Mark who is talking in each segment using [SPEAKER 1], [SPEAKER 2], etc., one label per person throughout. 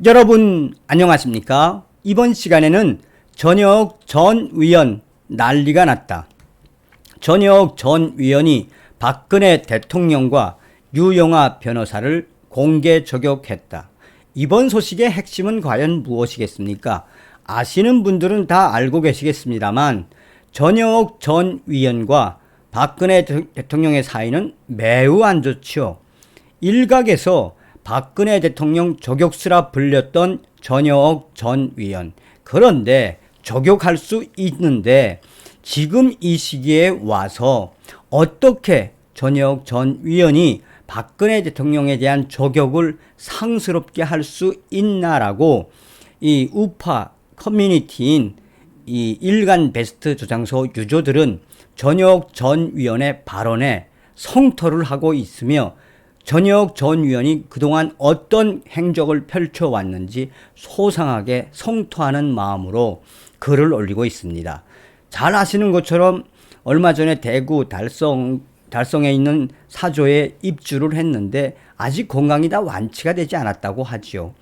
[SPEAKER 1] 여러분 안녕하십니까? 이번 시간에는 전혁 전 위원 난리가 났다. 전혁 전 위원이 박근혜 대통령과 유영하 변호사를 공개 저격했다. 이번 소식의 핵심은 과연 무엇이겠습니까? 아시는 분들은 다 알고 계시겠습니다만 전혁 전 위원과 박근혜 대통령의 사이는 매우 안 좋지요. 일각에서 박근혜 대통령 저격수라 불렸던 전혁 전 위원. 그런데 저격할 수 있는데 지금 이 시기에 와서 어떻게 전혁 전 위원이 박근혜 대통령에 대한 저격을 상스럽게 할 수 있나라고 이 우파 커뮤니티인 이 일간 베스트 저장소 유저들은 전혁 전 위원의 발언에 성토를 하고 있으며 전혁 전 위원이 그동안 어떤 행적을 펼쳐왔는지 소상하게 성토하는 마음으로 글을 올리고 있습니다. 잘 아시는 것처럼 얼마 전에 대구 달성에 있는 사저에 입주를 했는데 아직 건강이 다 완치가 되지 않았다고 하지요.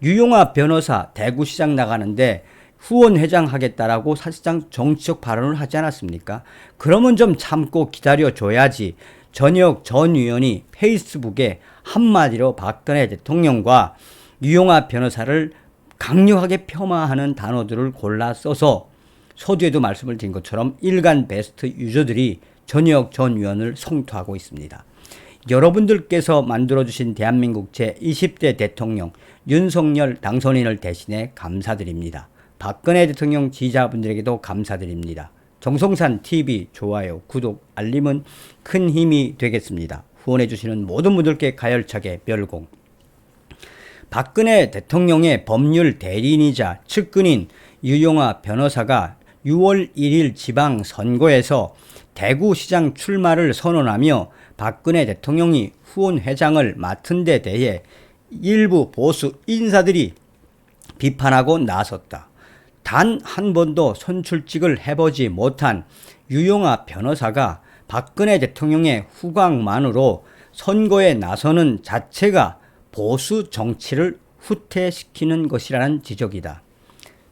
[SPEAKER 1] 유영하 변호사 대구시장 나가는데 후원회장 하겠다라고 사실상 정치적 발언을 하지 않았습니까? 그러면 좀 참고 기다려줘야지. 전혁 전 의원이 페이스북에 한마디로 박근혜 대통령과 유영하 변호사를 강력하게 폄하하는 단어들을 골라 써서 서두에도 말씀을 드린 것처럼 일간 베스트 유저들이 전혁 전 의원을 성토하고 있습니다. 여러분들께서 만들어주신 대한민국 제20대 대통령 윤석열 당선인을 대신해 감사드립니다. 박근혜 대통령 지지자분들에게도 감사드립니다. 정성산 TV 좋아요, 구독, 알림은 큰 힘이 되겠습니다. 후원해주시는 모든 분들께 가열차게 멸공. 박근혜 대통령의 법률 대리인이자 측근인 유영하 변호사가 6월 1일 지방선거에서 대구시장 출마를 선언하며 박근혜 대통령이 후원회장을 맡은 데 대해 일부 보수 인사들이 비판하고 나섰다. 단 한 번도 선출직을 해보지 못한 유영하 변호사가 박근혜 대통령의 후광만으로 선거에 나서는 자체가 보수 정치를 후퇴시키는 것이라는 지적이다.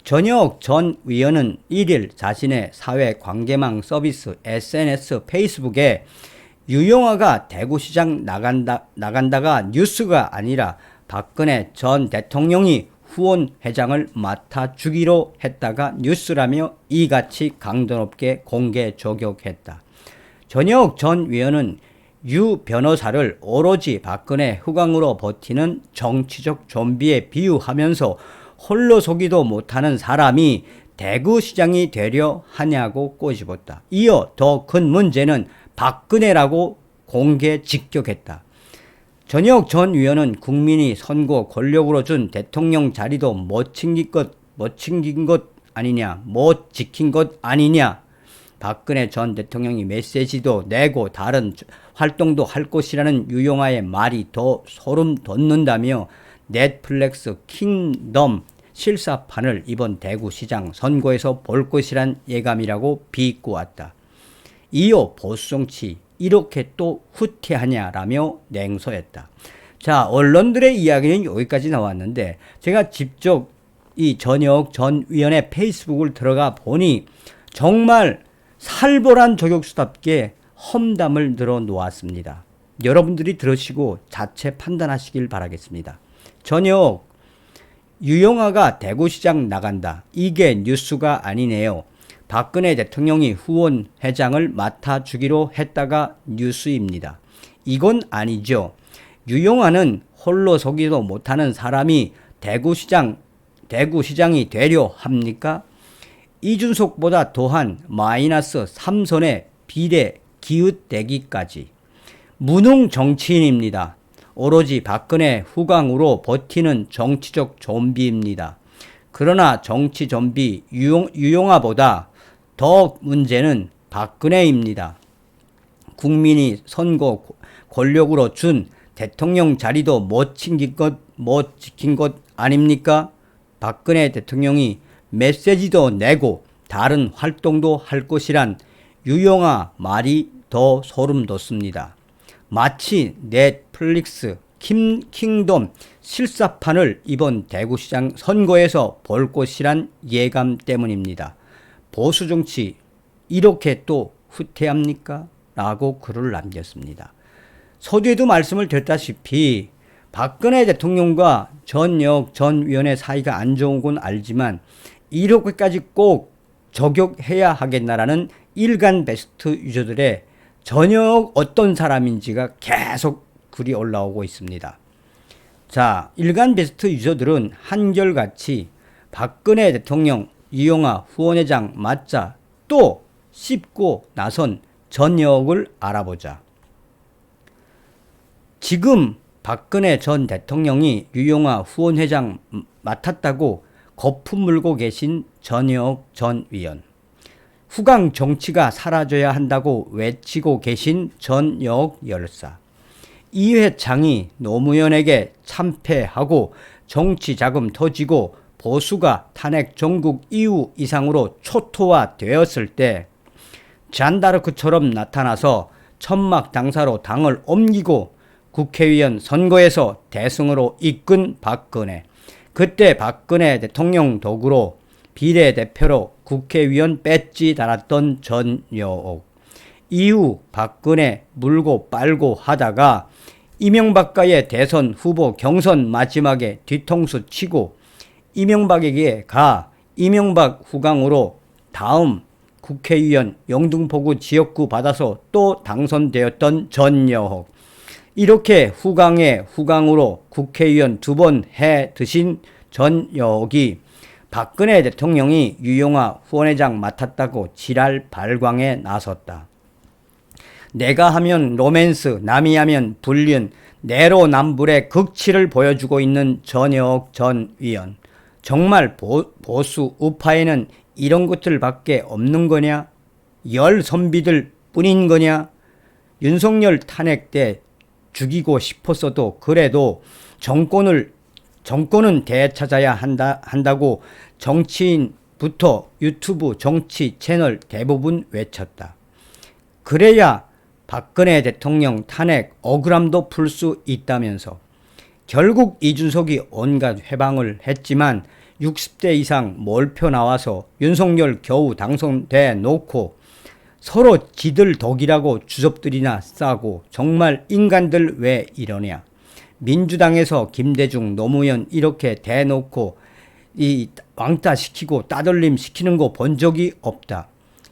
[SPEAKER 1] 전혁 전 위원은 1일 자신의 사회관계망 서비스 SNS 페이스북에 유영하가 대구시장 나간다가 뉴스가 아니라 박근혜 전 대통령이 후원회장을 맡아주기로 했다가 뉴스라며 이같이 강도 높게 공개 저격했다. 전혁 전 위원은 유 변호사를 오로지 박근혜 후광으로 버티는 정치적 좀비에 비유하면서 홀로 서기도 못하는 사람이 대구시장이 되려 하냐고 꼬집었다. 이어 더 큰 문제는 박근혜라고 공개 직격했다. 전혁 전 위원은 국민이 선거 권력으로 준 대통령 자리도 못 지킨 것 아니냐. 박근혜 전 대통령이 메시지도 내고 다른 활동도 할 것이라는 유영하의 말이 더 소름 돋는다며 넷플릭스 킹덤 실사판을 이번 대구시장 선거에서 볼 것이란 예감이라고 비꼬았다. 이어 보수정치 이렇게 또 후퇴하냐라며 냉소했다. 자, 언론들의 이야기는 여기까지 나왔는데 제가 직접 이 전혁 전 위원의 페이스북을 들어가 보니 정말 살벌한 저격수답게 험담을 늘어놓았습니다. 여러분들이 들으시고 자체 판단하시길 바라겠습니다. 전혁, 유영하가 대구시장 나간다. 이게 뉴스가 아니네요. 박근혜 대통령이 후원회장을 맡아주기로 했다가 뉴스입니다. 이건 아니죠. 유영하는 홀로 서기도 못하는 사람이 대구시장이 되려 합니까? 이준석보다 더한 마이너스 3선의 비례 기웃대기까지. 무능 정치인입니다. 오로지 박근혜 후광으로 버티는 정치적 좀비입니다. 그러나 정치 좀비 유영하보다 더 문제는 박근혜입니다. 국민이 선거 권력으로 준 대통령 자리도 못 지킨 것 아닙니까? 박근혜 대통령이 메시지도 내고 다른 활동도 할 것이란 유영하 말이 더 소름 돋습니다. 마치 넷플릭스 킹덤 실사판을 이번 대구시장 선거에서 볼 것이란 예감 때문입니다. 보수 정치 이렇게 또 후퇴합니까? 라고 글을 남겼습니다. 서두에도 말씀을 드렸다시피 박근혜 대통령과 전역 전 위원의 사이가 안 좋은 건 알지만 이렇게까지 꼭 저격해야 하겠나라는 일간 베스트 유저들의 전역 어떤 사람인지가 계속 글이 올라오고 있습니다. 자, 일간 베스트 유저들은 한결같이 박근혜 대통령, 유영하 후원회장 맞자 또 씹고 나선 전역을 알아보자. 지금 박근혜 전 대통령이 유영하 후원회장 맡았다고 거품 물고 계신 전역 전 위원, 후강 정치가 사라져야 한다고 외치고 계신 전역 열사, 이회창이 노무현에게 참패하고 정치 자금 터지고 보수가 탄핵 전국 이후 이상으로 초토화되었을 때 잔다르크처럼 나타나서 천막 당사로 당을 옮기고 국회의원 선거에서 대승으로 이끈 박근혜, 그때 박근혜 대통령 덕으로 비례대표로 국회의원 배지 달았던 전여옥, 이후 박근혜 물고 빨고 하다가 이명박과의 대선 후보 경선 마지막에 뒤통수 치고 이명박에게 가 이명박 후광으로 다음 국회의원 영등포구 지역구 받아서 또 당선되었던 전여옥, 이렇게 후광의 후광으로 국회의원 2번 해 드신 전여옥이 박근혜 대통령이 유영하 후원회장 맡았다고 지랄 발광에 나섰다. 내가 하면 로맨스, 남이 하면 불륜, 내로남불의 극치를 보여주고 있는 전여옥 전 위원. 정말 보수 우파에는 이런 것들밖에 없는 거냐? 열 선비들 뿐인 거냐? 윤석열 탄핵 때 죽이고 싶었어도 그래도 정권은 되찾아야 한다고 정치인부터 유튜브 정치 채널 대부분 외쳤다. 그래야 박근혜 대통령 탄핵 억울함도 풀 수 있다면서 결국 이준석이 온갖 회방을 했지만 60대 이상 몰표 나와서 윤석열 겨우 당선돼 놓고 서로 지들 덕이라고 주접들이나 싸고 정말 인간들 왜 이러냐. 민주당에서 김대중, 노무현 이렇게 대놓고 이 왕따 시키고 따돌림 시키는 거 본 적이 없다.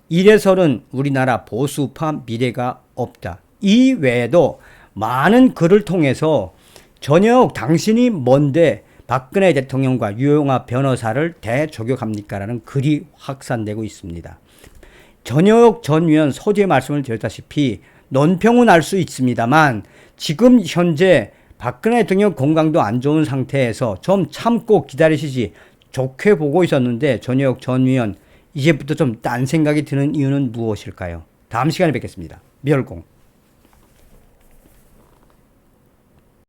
[SPEAKER 1] 이래서는 우리나라 보수파 미래가 없다. 이 외에도 많은 글을 통해서 전역 당신이 뭔데 박근혜 대통령과 유영하 변호사를 대저격합니까? 라는 글이 확산되고 있습니다. 전역 전 위원 서두에 말씀을 드렸다시피 논평은 알 수 있습니다만 지금 현재 박근혜 대통령 건강도 안 좋은 상태에서 좀 참고 기다리시지 좋게 보고 있었는데 전역 전 위원 이제부터 좀 딴 생각이 드는 이유는 무엇일까요? 다음 시간에 뵙겠습니다. 미열공.